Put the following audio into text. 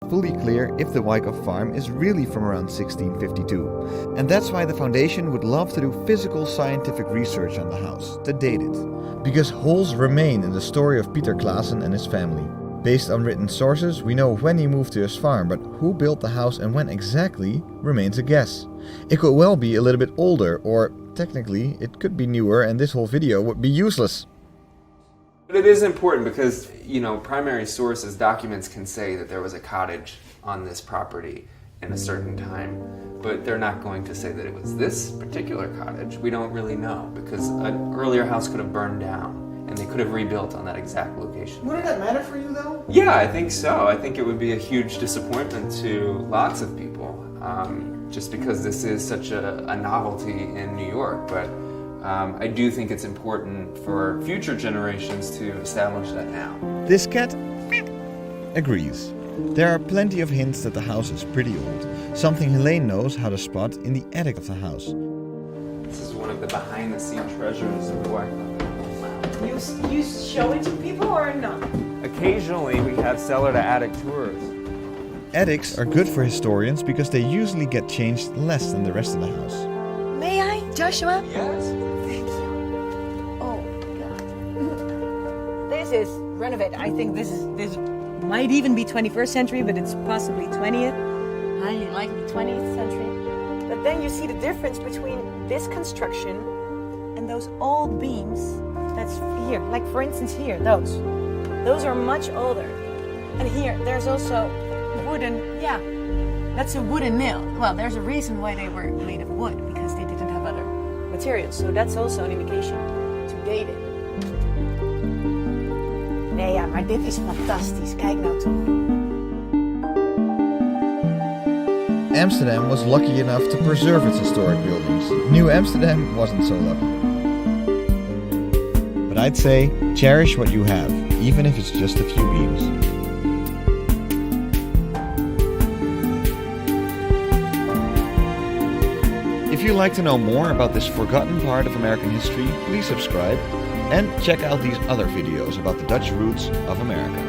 fully clear if the Wyckoff farm is really from around 1652. And that's why the foundation would love to do physical scientific research on the house to date it. Because holes remain in the story of Peter Claesen and his family. Based on written sources, we know when he moved to his farm, but who built the house and when exactly remains a guess. It could well be a little bit older, or technically it could be newer and this whole video would be useless. But it is important because, primary sources, documents can say that there was a cottage on this property in a certain time, but they're not going to say that it was this particular cottage. We don't really know because an earlier house could have burned down. And they could have rebuilt on that exact location. Wouldn't that matter for you, though? Yeah, I think so. I think it would be a huge disappointment to lots of people, just because this is such a novelty in New York. But I do think it's important for future generations to establish that now. This cat agrees. There are plenty of hints that the house is pretty old, something Helene knows how to spot in the attic of the house. This is one of the behind-the-scenes treasures of the Wyckoff. You show it to people or not? Occasionally we have cellar-to-attic tours. Attics are good for historians because they usually get changed less than the rest of the house. May I, Joshua? Yes. Thank you. Oh God. This is renovated. I think this might even be 21st century, but it's possibly 20th. Highly likely 20th century. But then you see the difference between this construction and those old beams. That's here, like for instance here, those are much older. And here, there's also wooden, that's a wooden mill. Well, there's a reason why they were made of wood, because they didn't have other materials. So that's also an indication to date it. Nee, ja, maar dit is fantastisch. Kijk nou toch. Amsterdam was lucky enough to preserve its historic buildings. New Amsterdam wasn't so lucky. But I'd say, cherish what you have, even if it's just a few beams. If you'd like to know more about this forgotten part of American history, please subscribe and check out these other videos about the Dutch roots of America.